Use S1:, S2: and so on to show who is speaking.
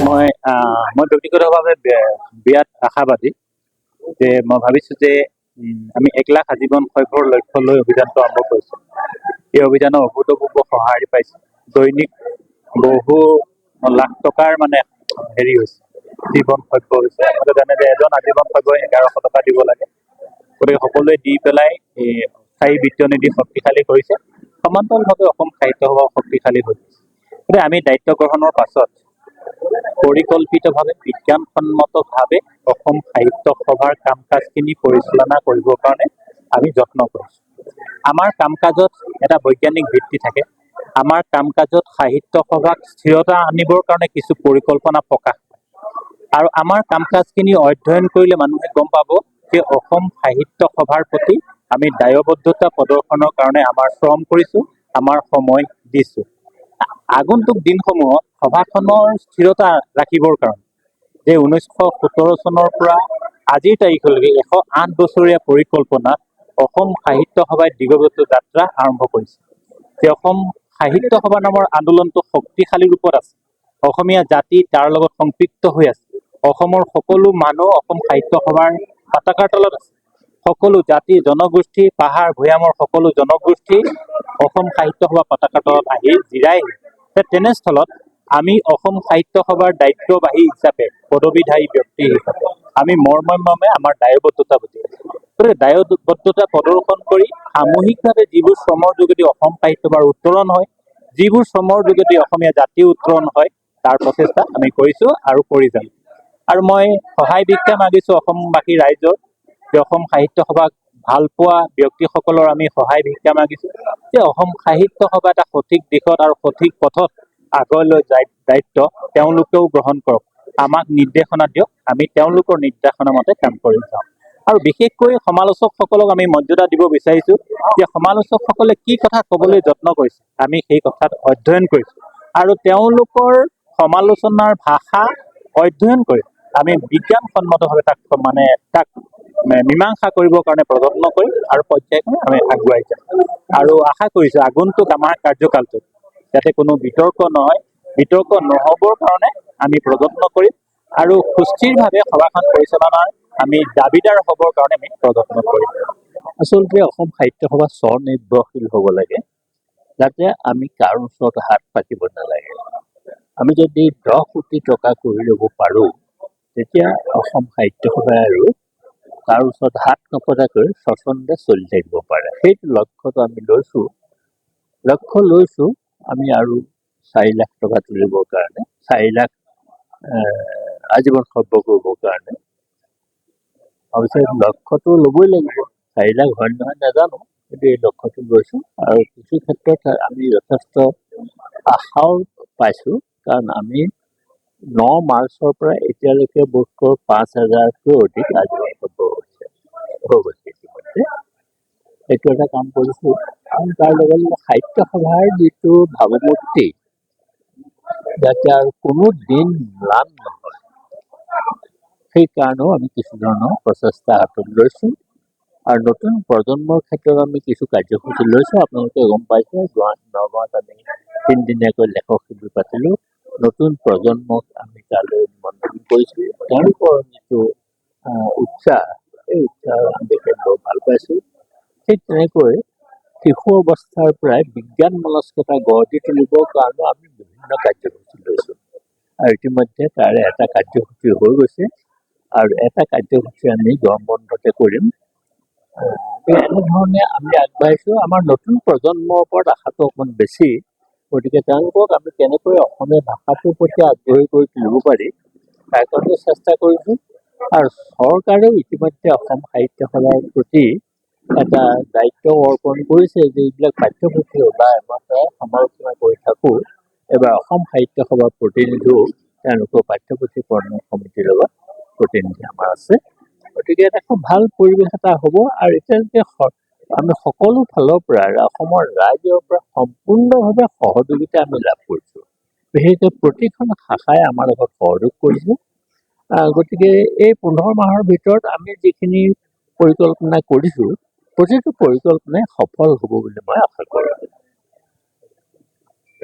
S1: মই ব্যক্তিগতভাৱে বিয়াত আশাবাদী যে মই ভাবিছোঁ যে আমি 1,00,000 আজীৱন শৈশৱৰ লক্ষ্য লৈ অভিযানটো আৰম্ভ কৰিছোঁ। এই অভিযানৰ অভূতপূৰ্ব সঁহাৰি পাইছোঁ। দৈনিক বহু লাখ টকাৰ হেৰি হৈছে, জীৱন শৈশৱ হৈছে। আপোনালোকে জানে যে এজন আজীৱন শৈশৱ 1100 টকা দিব লাগে। গতিকে সকলোৱে দি পেলাই এই স্থায়ী বিত্তীয় নিধি শক্তিশালী কৰিছে। সমান্তৰালভাৱে অসম সাহিত্য সভাও শক্তিশালী হৈছে। গতিকে আমি দায়িত্ব গ্ৰহণৰ পাছত পৰিকল্পিতভাৱে বিজ্ঞানসন্মতভাৱে অসম সাহিত্য সভাৰ কাম কাজখিনি পৰিচালনা কৰিবৰ কাৰণে আমি যত্ন কৰিছোঁ। আমাৰ কাম কাজত এটা বৈজ্ঞানিক ভিত্তি থাকে। আমাৰ কাম কাজত সাহিত্য সভাক স্থিৰতা আনিবৰ কাৰণে কিছু পৰিকল্পনা প্ৰকাশ পায়। আৰু আমাৰ কাম কাজখিনি অধ্যয়ন কৰিলে মানুহে গম পাব যে অসম সাহিত্য সভাৰ প্ৰতি আমি দায়বদ্ধতা প্ৰদৰ্শনৰ কাৰণে আমাৰ শ্ৰম কৰিছোঁ, আমাৰ সময় দিছোঁ। আগন্তুক দিনসমূহত সভাখনৰ স্থিৰতা ৰাখিবৰ কাৰণে যে 1917 চনৰ পৰা আজিৰ তাৰিখলৈকে 108 বছৰীয়া পৰিকল্পনাত অসম সাহিত্য সভাই দীৰ্ঘবৃত্ত যাত্ৰা আৰম্ভ কৰিছে। যে অসম সাহিত্য সভা নামৰ আন্দোলনটো শক্তিশালী ৰূপত আছে। অসমীয়া জাতি তাৰ লগত সম্পৃক্ত হৈ আছে। অসমৰ সকলো মানুহ অসম সাহিত্য সভাৰ পতাকাৰ তলত আছে। সকলো জাতি জনগোষ্ঠী, পাহাৰ ভৈয়ামৰ সকলো জনগোষ্ঠী অসম সাহিত্য সভা পতাকাৰ তলত আহি জিৰাই। তেনেস্থলত আমি অসম সাহিত্য সভাৰ দায়িত্ববাহী হিচাপে, পদবীধাৰী ব্যক্তি হিচাপে আমি মৰ্মে আমাৰ দায়বদ্ধতা বুজি পাইছোঁ। গতিকে দায়বদ্ধতা প্ৰদৰ্শন কৰি সামূহিকভাৱে যিবোৰ শ্ৰমৰ যোগেদি অসম সাহিত্য সভাৰ উত্তৰণ হয়, যিবোৰ শ্ৰমৰ যোগেদি অসমীয়া জাতি উত্তৰণ হয়, তাৰ প্ৰচেষ্টা আমি কৰিছোঁ আৰু কৰি যাম। আৰু মই সহায় ভিক্ষা মাগিছোঁ অসমবাসী ৰাইজৰ যে অসম সাহিত্য সভাক ভাল পোৱা ব্যক্তিসকলৰ আমি সহায় ভিক্ষা মাগিছোঁ যে অসম সাহিত্য সভা এটা সঠিক দিশত আৰু সঠিক পথত আগলৈ দায়িত্ব তেওঁলোকেও গ্ৰহণ কৰক। আমাক নিৰ্দেশনা দিয়ক, আমি তেওঁলোকৰ নিৰ্দেশনা মতে কাম কৰি যাওঁ। আৰু বিশেষকৈ সমালোচকসকলক আমি মৰ্যাদা দিব বিচাৰিছোঁ যে সমালোচকসকলে কি কথা ক'বলৈ যত্ন কৰিছে, আমি সেই কথাত অধ্যয়ন কৰিছোঁ। আৰু তেওঁলোকৰ সমালোচনাৰ ভাষা অধ্যয়ন কৰি আমি বিজ্ঞানসন্মতভাৱে তাক মীমাংসা কৰিবৰ কাৰণে প্ৰযত্ন কৰিম আৰু পৰ্যায়ক্ৰমে আমি আগুৱাই যাম। আৰু আশা কৰিছোঁ আগন্তুক আমাৰ কাৰ্যকালটোত যাতে কোনো বিতৰ্ক নহয়, বিতৰ্ক নহ'বৰ কাৰণে আমি প্ৰযত্ন কৰিম আৰু সুস্থিৰভাৱে সভাখন পৰিচালনাৰ আমি দাবীদাৰ হ'বৰ কাৰণে আমি প্ৰযত্ন কৰিম। আচলতে অসম সাহিত্য সভা স্বনিৰ্ভৰশীল হ'ব লাগে, যাতে আমি কাৰো ওচৰত হাত পাতিব নালাগে। আমি যদি 10 কোটি টকা কৰি ল'ব পাৰোঁ, তেতিয়া অসম সাহিত্য সভাই আৰু তাৰ ওচৰত হাত নপতাকৈ স্বচ্ছন্দে চলি থাকিব পাৰে। সেইটো লক্ষ্যটো আমি লৈছোঁ। আমি আৰু 4 লাখ টকা তুলিবৰ কাৰণে, 4 লাখ আজীৱন সভ্য কৰিবৰ কাৰণে অৱশ্যে লক্ষ্যটো ল'বই লাগিব। 4 লাখ হয় নহয় নাজানো, কিন্তু এই লক্ষ্যটো লৈছোঁ। আৰু কিছু ক্ষেত্ৰত আমি যথেষ্ট আশাও পাইছোঁ, কাৰণ আমি 9 মাৰ্চৰ পৰা এতিয়ালৈকে বোধকৰো 5,000তকৈ অধিক আজীৱন সভ্য হৈ গৈছে ইতিমধ্যে। সেইটো এটা কাম কৰিছোঁ। আৰু তাৰ লগে লগে সাহিত্য সভাৰ যিটো ভাৱমূৰ্তি যাতে আৰু কোনো দিন ম্লান নহয়, সেইকাৰণেও আমি কিছু ধৰণৰ প্ৰচেষ্টা হাতত লৈছোঁ। আৰু নতুন প্ৰজন্মৰ ক্ষেত্ৰত আমি কিছু কাৰ্যসূচী লৈছোঁ। আপোনালোকে গম পাইছে, নগাঁৱত আমি 3 দিনীয়াকৈ লেখক শিবিৰ পাতিলোঁ। নতুন প্ৰজন্মক আমি তালৈ নিমন্ত্ৰণ কৰিছোঁ। তেওঁলোকৰ যিটো উৎসাহ, এই উৎসাহ আমি দেখি বৰ ভাল পাইছোঁ। ঠিক তেনেকৈ শিশু অৱস্থাৰ পৰাই বিজ্ঞান মনস্কতা গঢ় দি তুলিবৰ কাৰণে আমি বিভিন্ন কাৰ্যসূচী লৈছোঁ। আৰু ইতিমধ্যে তাৰে এটা কাৰ্যসূচী হৈ গৈছে আৰু এটা কাৰ্যসূচী আমি গৰম বন্ধতে কৰিম। এনেধৰণে আমি আগবাঢ়িছোঁ। আমাৰ নতুন প্ৰজন্মৰ ওপৰত আশাটো অকণমান বেছি, গতিকে তেওঁলোকক আমি কেনেকৈ অসমীয়া ভাষাটোৰ প্ৰতি আগ্ৰহী কৰি তুলিব পাৰি তাৰ কাৰণে চেষ্টা কৰিছোঁ। আৰু চৰকাৰেও ইতিমধ্যে অসম সাহিত্য সভাৰ প্ৰতি এটা দায়িত্ব অৰ্পণ কৰিছে যে এইবিলাক পাঠ্যপুথি ওলাই মই প্ৰায় সমালোচনা কৰি থাকোঁ। এবাৰ অসম সাহিত্য সভাৰ প্ৰতিনিধিও তেওঁলোকৰ পাঠ্যপুথি প্ৰণয়ন সমিতিৰ লগত প্ৰতিনিধি আমাৰ আছে। গতিকে এটা খুব ভাল পৰিৱেশ এটা হ'ব। আৰু এতিয়ালৈকে আমি সকলো ফালৰ পৰা অসমৰ ৰাইজৰ পৰা সম্পূৰ্ণভাৱে সহযোগিতা আমি লাভ কৰিছোঁ। বিশেষকৈ প্ৰতিখন শাখাই আমাৰ লগত সহযোগ কৰিছে। গতিকে এই 15 মাহৰ ভিতৰত আমি যিখিনি পৰিকল্পনা কৰিছোঁ, প্ৰতিটো পৰিকল্পনাই সফল হ'ব বুলি মই আশা কৰোঁ।